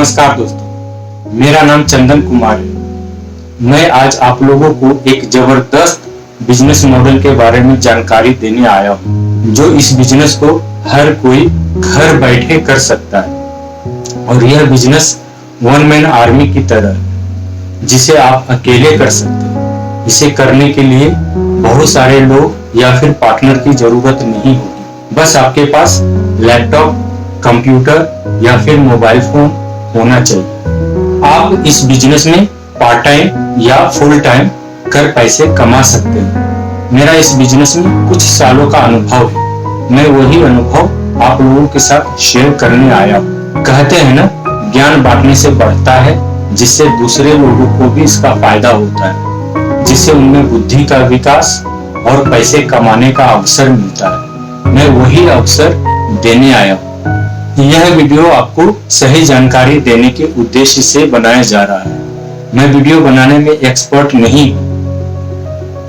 नमस्कार दोस्तों, मेरा नाम चंदन कुमार है। मैं आज आप लोगों को एक जबरदस्त बिजनेस मॉडल के बारे में जानकारी देने आया हूँ, जो इस बिजनेस को हर कोई घर बैठे कर सकता है। और यह बिजनेस वन मैन आर्मी की तरह है, जिसे आप अकेले कर सकते हैं। इसे करने के लिए बहुत सारे लोग या फिर पार्टनर की जरूरत नहीं होगी। बस आपके पास लैपटॉप, कंप्यूटर या फिर मोबाइल फोन होना चाहिए। आप इस बिजनेस में पार्ट टाइम या फुल टाइम कर पैसे कमा सकते हैं। मेरा इस बिजनेस में कुछ सालों का अनुभव है। मैं वही अनुभव आप लोगों के साथ शेयर करने आया हूँ। कहते हैं ना, ज्ञान बांटने से बढ़ता है, जिससे दूसरे लोगों को भी इसका फायदा होता है, जिससे उनमें बुद्धि का विकास और पैसे कमाने का अवसर मिलता है। मैं वही अवसर देने आया हूँ। यह वीडियो आपको सही जानकारी देने के उद्देश्य से बनाया जा रहा है। मैं वीडियो बनाने में एक्सपर्ट नहीं हूँ।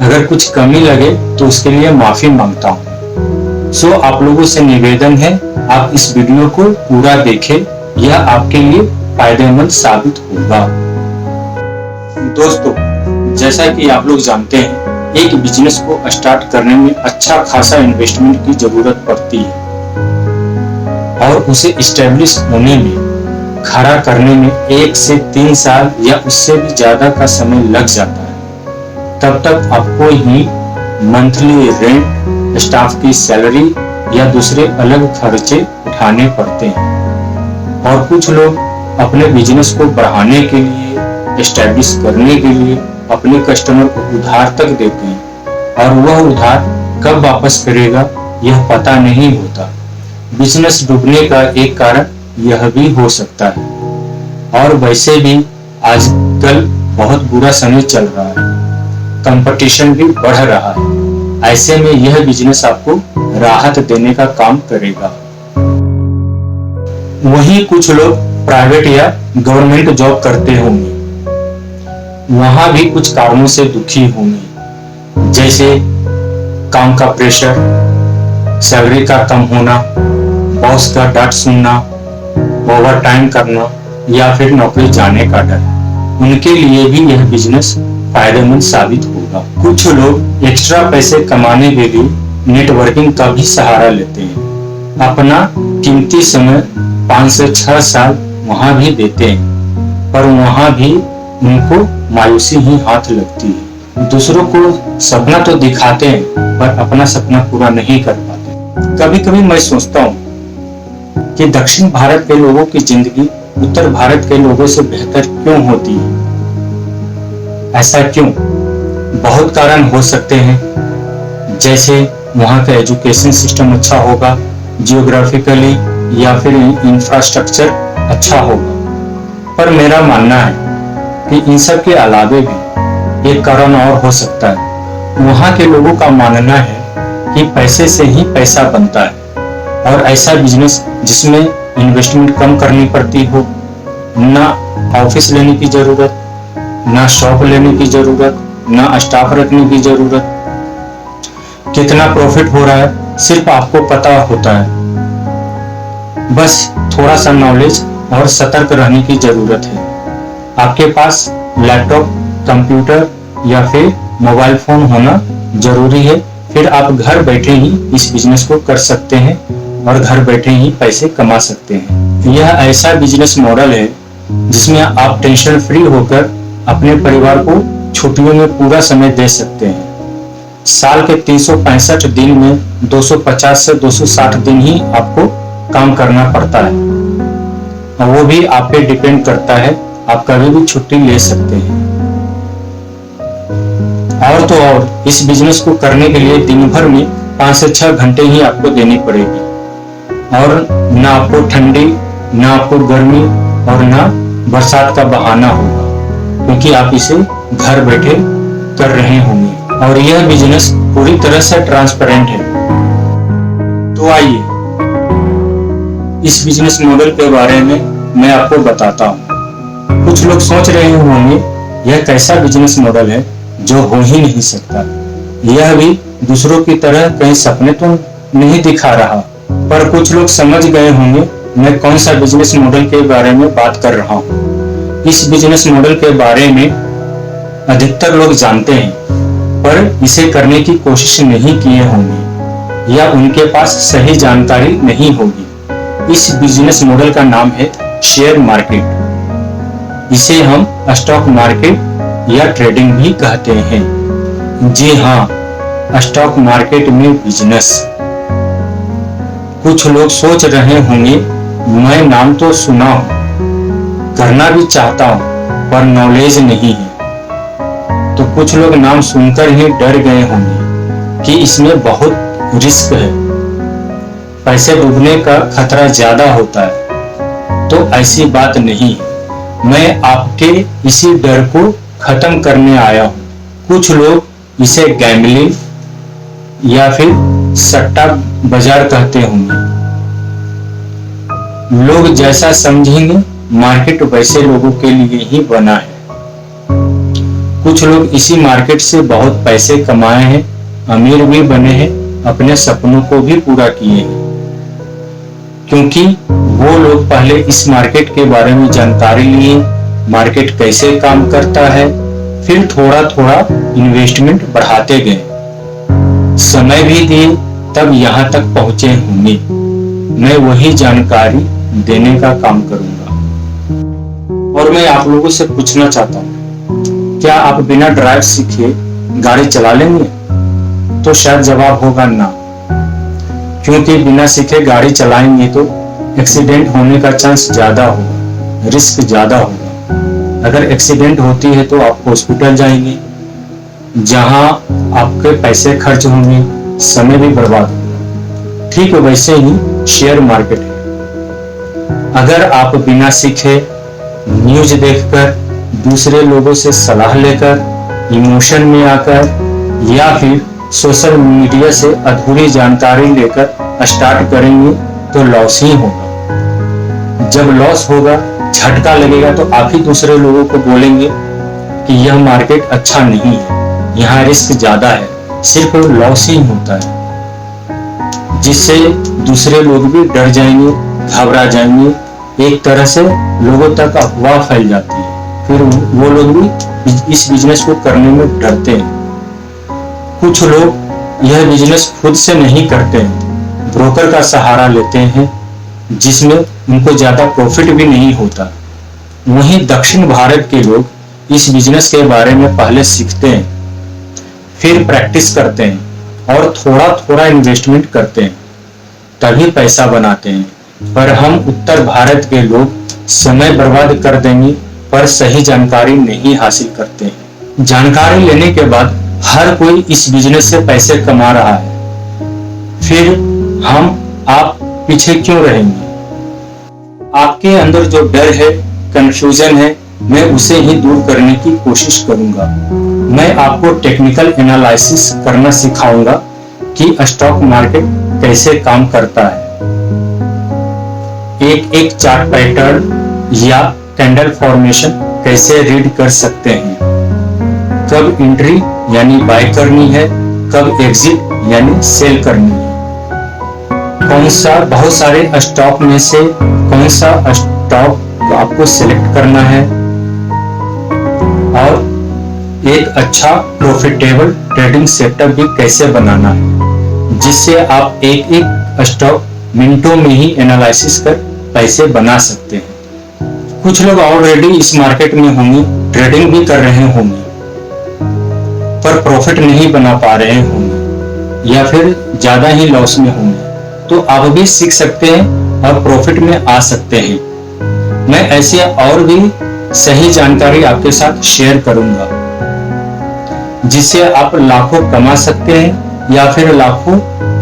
अगर कुछ कमी लगे तो उसके लिए माफी मांगता हूँ। सो आप लोगों से निवेदन है, आप इस वीडियो को पूरा देखें, यह आपके लिए फायदेमंद साबित होगा। दोस्तों, जैसा कि आप लोग जानते हैं, एक बिजनेस को स्टार्ट करने में अच्छा खासा इन्वेस्टमेंट की जरूरत पड़ती है और उसे इस्टेब्लिश होने में, खड़ा करने में 1 से 3 साल या उससे भी ज्यादा का समय लग जाता है। तब तक आपको ही मंथली रेंट, स्टाफ की सैलरी या दूसरे अलग खर्चे उठाने पड़ते हैं। और कुछ लोग अपने बिजनेस को बढ़ाने के लिए, इस्टेब्लिश करने के लिए अपने कस्टमर को उधार तक देते हैं, और वह उधार कब वापस करेगा यह पता नहीं होता। बिजनेस डूबने का एक कारण यह भी हो सकता है। और वैसे भी आजकल बहुत बुरा समय चल रहा है, कंपटीशन भी बढ़ रहा है। ऐसे में यह बिजनेस आपको राहत देने का काम करेगा। वहीं कुछ लोग प्राइवेट या गवर्नमेंट जॉब करते होंगे, वहां भी कुछ कारणों से दुखी होंगे, जैसे काम का प्रेशर, सैलरी का कम होना, बॉस का डांट सुनना, ओवर टाइम करना या फिर नौकरी जाने का डर। उनके लिए भी यह बिजनेस फायदेमंद साबित होगा। कुछ लोग एक्स्ट्रा पैसे कमाने के लिए नेटवर्किंग का भी सहारा लेते हैं, अपना कीमती समय 5 से 6 साल वहां भी देते हैं, पर वहां भी उनको मायूसी ही हाथ लगती है। दूसरों को सपना तो दिखाते हैं, पर अपना सपना पूरा नहीं कर पाते। कभी कभी मैं सोचता हूँ कि दक्षिण भारत के लोगों की जिंदगी उत्तर भारत के लोगों से बेहतर क्यों होती है? ऐसा क्यों? बहुत कारण हो सकते हैं, जैसे वहाँ का एजुकेशन सिस्टम अच्छा होगा, जियोग्राफिकली या फिर इंफ्रास्ट्रक्चर अच्छा होगा। पर मेरा मानना है कि इन सब के अलावे भी एक कारण और हो सकता है। वहाँ के लोगों का मानना है कि पैसे से ही पैसा बनता है, और ऐसा बिजनेस जिसमें इन्वेस्टमेंट कम करनी पड़ती हो, ना ऑफिस लेने की जरूरत, ना शॉप लेने की जरूरत, ना स्टाफ रखने की जरूरत। कितना प्रॉफिट हो रहा है सिर्फ आपको पता होता है। बस थोड़ा सा नॉलेज और सतर्क रहने की जरूरत है। आपके पास लैपटॉप, कंप्यूटर या फिर मोबाइल फोन होना जरूरी है, फिर आप घर बैठे ही इस बिजनेस को कर सकते हैं और घर बैठे ही पैसे कमा सकते हैं। यह ऐसा बिजनेस मॉडल है जिसमें आप टेंशन फ्री होकर अपने परिवार को छुट्टियों में पूरा समय दे सकते हैं। साल के 365 दिन में 250 से 260 दिन ही आपको काम करना पड़ता है, और वो भी आप पे डिपेंड करता है, आप कभी भी छुट्टी ले सकते हैं। और तो और, इस बिजनेस को करने के लिए दिन भर में 5 से 6 घंटे ही आपको देनी पड़ेगी, और ना आपको ठंडी, ना आपको गर्मी और ना बरसात का बहाना होगा, क्योंकि आप इसे घर बैठे कर रहे होंगे। और यह बिजनेस पूरी तरह से ट्रांसपेरेंट है। तो आइए इस बिजनेस मॉडल के बारे में मैं आपको बताता हूँ। कुछ लोग सोच रहे होंगे, यह कैसा बिजनेस मॉडल है जो हो ही नहीं सकता। यह भी दूसरों की तरह कहीं सपने तो नहीं दिखा रहा। पर कुछ लोग समझ गए होंगे मैं कौन सा बिजनेस मॉडल के बारे में बात कर रहा हूँ। इस बिजनेस मॉडल के बारे में अधिकतर लोग जानते हैं, पर इसे करने की कोशिश नहीं किए होंगे या उनके पास सही जानकारी नहीं होगी। इस बिजनेस मॉडल का नाम है शेयर मार्केट। इसे हम स्टॉक मार्केट या ट्रेडिंग भी कहते हैं। जी हाँ, स्टॉक मार्केट में बिजनेस। कुछ लोग सोच रहे होंगे, मैं नाम तो सुना हूं, करना भी चाहता हूं, पर नॉलेज नहीं है। तो कुछ लोग नाम सुनकर ही डर गए होंगे कि इसमें बहुत रिस्क है, पैसे डूबने का खतरा ज्यादा होता है। तो ऐसी बात नहीं है। मैं आपके इसी डर को खत्म करने आया हूं। कुछ लोग इसे गैम्बलिंग या फिर सट्टा बाजार कहते होंगे। लोग जैसा समझेंगे, मार्केट वैसे लोगों के लिए ही बना है। कुछ लोग इसी मार्केट से बहुत पैसे कमाए हैं, अमीर भी बने हैं, अपने सपनों को भी पूरा किए हैं, क्योंकि वो लोग पहले इस मार्केट के बारे में जानकारी लिए, मार्केट कैसे काम करता है, फिर थोड़ा थोड़ा इन्वेस्टमेंट बढ़ाते गए, समय भी दिए, तब यहाँ तक पहुंचे होंगे। मैं वही जानकारी देने का काम करूंगा। और मैं आप लोगों से पूछना चाहता हूँ, क्या आप बिना ड्राइव सीखे गाड़ी चला लेंगे? तो शायद जवाब होगा ना, क्योंकि बिना सीखे गाड़ी चलाएंगे तो एक्सीडेंट होने का चांस ज्यादा होगा, रिस्क ज्यादा होगा। अगर एक्सीडेंट होती है तो आप हॉस्पिटल जाएंगे, जहां आपके पैसे खर्च होंगे, समय भी बर्बाद होगा। ठीक वैसे ही शेयर मार्केट है। अगर आप बिना सीखे, न्यूज देखकर, दूसरे लोगों से सलाह लेकर, इमोशन में आकर या फिर सोशल मीडिया से अधूरी जानकारी लेकर स्टार्ट करेंगे तो लॉस ही होगा। जब लॉस होगा, झटका लगेगा, तो आप ही दूसरे लोगों को बोलेंगे कि यह मार्केट अच्छा नहीं है, यहाँ रिस्क ज्यादा है, सिर्फ लॉस ही होता है, जिससे दूसरे लोग भी डर जाएंगे, घबरा जाएंगे। एक तरह से लोगों तक अफवाह फैल जाती है, फिर वो लोग भी इस बिजनेस को करने में डरते हैं। कुछ लोग यह बिजनेस खुद से नहीं करते हैं, ब्रोकर का सहारा लेते हैं, जिसमें उनको ज्यादा प्रॉफिट भी नहीं होता। वहीं दक्षिण भारत के लोग इस बिजनेस के बारे में पहले सीखते हैं, फिर प्रैक्टिस करते हैं और थोड़ा थोड़ा इन्वेस्टमेंट करते हैं, तभी पैसा बनाते हैं। पर हम उत्तर भारत के लोग समय बर्बाद कर देंगे, पर सही जानकारी नहीं हासिल करते हैं। जानकारी लेने के बाद हर कोई इस बिजनेस से पैसे कमा रहा है, फिर आप पीछे क्यों रहेंगे? आपके अंदर जो डर है, कंफ्यूजन है, मैं उसे ही दूर करने की कोशिश करूंगा। मैं आपको टेक्निकल एनालिसिस करना सिखाऊंगा कि स्टॉक मार्केट कैसे काम करता है। एक एक चार्ट पैटर्न या कैंडल फॉर्मेशन कैसे रीड कर सकते हैं, कब एंट्री यानी बाय करनी है, कब एग्जिट यानी सेल करनी है, बहुत सारे स्टॉक में से कौन सा स्टॉक आपको सिलेक्ट करना है, और एक अच्छा प्रॉफिटेबल ट्रेडिंग सेटअप भी कैसे बनाना है, जिससे आप एक एक स्टॉक मिनटों में ही एनालिसिस कर पैसे बना सकते हैं। कुछ लोग ऑलरेडी इस मार्केट में होंगे, ट्रेडिंग भी कर रहे होंगे, पर प्रॉफिट नहीं बना पा रहे होंगे या फिर ज्यादा ही लॉस में होंगे। तो आप भी सीख सकते हैं और प्रॉफिट में आ सकते हैं। मैं ऐसे और भी सही जानकारी आपके साथ शेयर करूंगा, जिससे आप लाखों कमा सकते हैं या फिर लाखों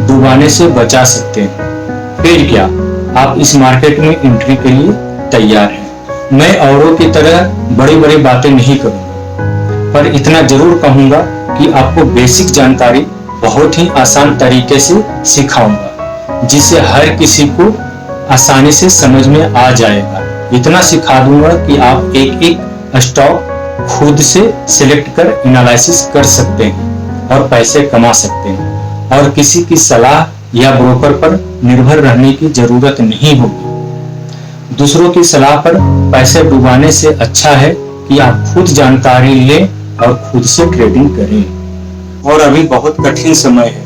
डुबाने से बचा सकते हैं। फिर क्या, आप इस मार्केट में एंट्री के लिए तैयार हैं। मैं औरों की तरह बड़ी बड़ी बातें नहीं करूंगा, पर इतना जरूर कहूंगा कि आपको बेसिक जानकारी बहुत ही आसान तरीके से सिखाऊंगा, जिससे हर किसी को आसानी से समझ में आ जाएगा। इतना सिखा दूंगा कि आप एक एक स्टॉक खुद से सिलेक्ट कर एनालिसिस कर सकते हैं और पैसे कमा सकते हैं, और किसी की सलाह या ब्रोकर पर निर्भर रहने की जरूरत नहीं होगी। दूसरों की सलाह पर पैसे डुबाने से अच्छा है कि आप खुद जानकारी लें और खुद से ट्रेडिंग करें। और अभी बहुत कठिन समय है,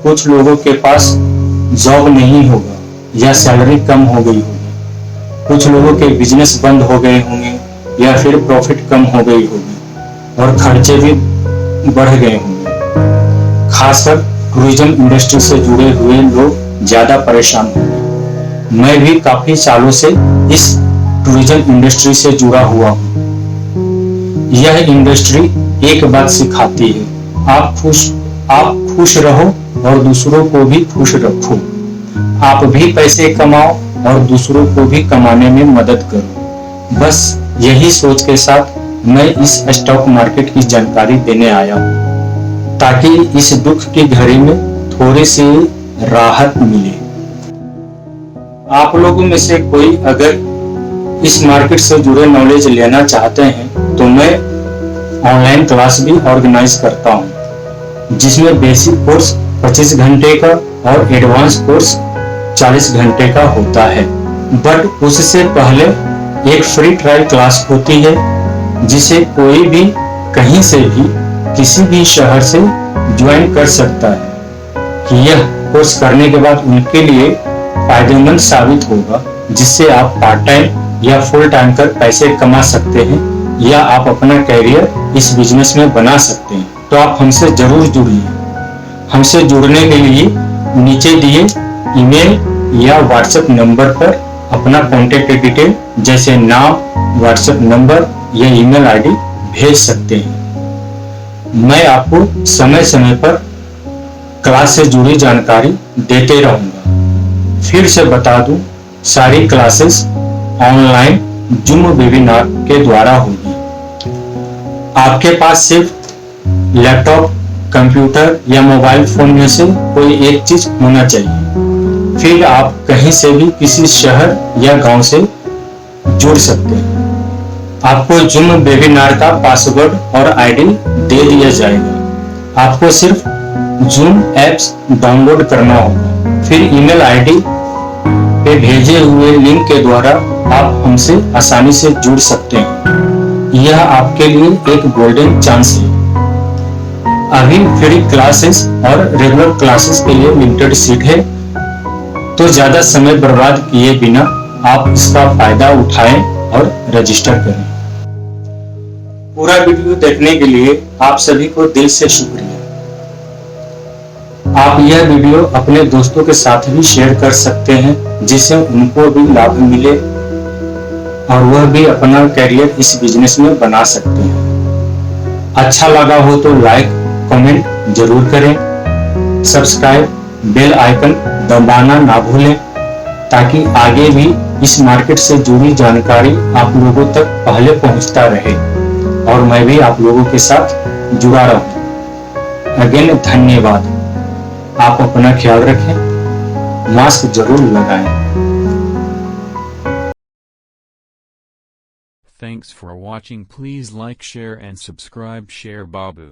कुछ लोगों के पास जॉब नहीं होगा या सैलरी कम हो गई होगी, कुछ लोगों के बिजनेस बंद हो गए होंगे या फिर प्रॉफिट कम हो गई होगी और खर्चे भी बढ़ गए होंगे। खासकर टूरिज्म इंडस्ट्री से जुड़े हुए लोग ज्यादा परेशान होंगे। मैं भी काफी सालों से इस टूरिज्म इंडस्ट्री से जुड़ा हुआ हूँ। यह इंडस्ट्री एक बात सिखाती है, आप खुश रहो और दूसरों को भी खुश रखो। आप भी पैसे कमाओ और दूसरों को भी कमाने में मदद करो। बस यही सोच के साथ मैं इस स्टॉक मार्केट की जानकारी देने आया हूँ, ताकि इस दुख की घड़ी में थोड़ी सी राहत मिले। आप लोगों में से कोई अगर इस मार्केट से जुड़े नॉलेज लेना चाहते हैं तो मैं ऑनलाइन क्लास भी ऑर्गेनाइज करता हूँ, जिसमें बेसिक कोर्स 25 घंटे का और एडवांस कोर्स 40 घंटे का होता है। बट उससे पहले एक फ्री ट्रायल क्लास होती है, जिसे कोई भी कहीं से भी किसी भी शहर से ज्वाइन कर सकता है। यह कोर्स करने के बाद उनके लिए फायदेमंद साबित होगा, जिससे आप पार्ट टाइम या फुल टाइम कर पैसे कमा सकते हैं या आप अपना कैरियर इस बिजनेस में बना सकते हैं। तो आप हमसे जरूर जुड़िए। हमसे जुड़ने के लिए नीचे दिए ईमेल या व्हाट्सएप नंबर पर अपना कॉन्टेक्ट डिटेल जैसे नाम, व्हाट्सएप नंबर या ईमेल आईडी भेज सकते हैं। मैं आपको समय समय पर क्लास से जुड़ी जानकारी देते रहूंगा। फिर से बता दूं, सारी क्लासेस ऑनलाइन जूम वेबिनार के द्वारा होगी। आपके पास सिर्फ लैपटॉप, कंप्यूटर या मोबाइल फोन में से कोई एक चीज होना चाहिए, फिर आप कहीं से भी किसी शहर या गांव से जुड़ सकते हैं। आपको जूम वेबिनार का पासवर्ड और आईडी दे दिया जाएगा। आपको सिर्फ जूम एप्स डाउनलोड करना होगा, फिर ईमेल आईडी पे भेजे हुए लिंक के द्वारा आप हमसे आसानी से जुड़ सकते हैं। यह आपके लिए एक गोल्डन चांस है। अभी फ्री क्लासेस और रेगुलर क्लासेस के लिए लिमिटेड सीट है, तो ज्यादा समय बर्बाद किए बिना आप इसका फायदा उठाएं और रजिस्टर करें। पूरा वीडियो देखने के लिए आप सभी को दिल से शुक्रिया। आप यह वीडियो अपने दोस्तों के साथ भी शेयर कर सकते हैं, जिससे उनको भी लाभ मिले और वह भी अपना कैरियर इस बिजनेस में बना सकते हैं। अच्छा लगा हो तो लाइक, कमेंट जरूर करें। सब्सक्राइब, बेल आइकन दबाना ना भूलें, ताकि आगे भी इस मार्केट से जुड़ी जानकारी आप लोगों तक पहले पहुंचता रहे और मैं भी आप लोगों के साथ जुड़ा रहूं। अगेन धन्यवाद। आप अपना ख्याल रखें, मास्क जरूर लगाएं। Thanks for watching. Please like, share and subscribe. Share Babu.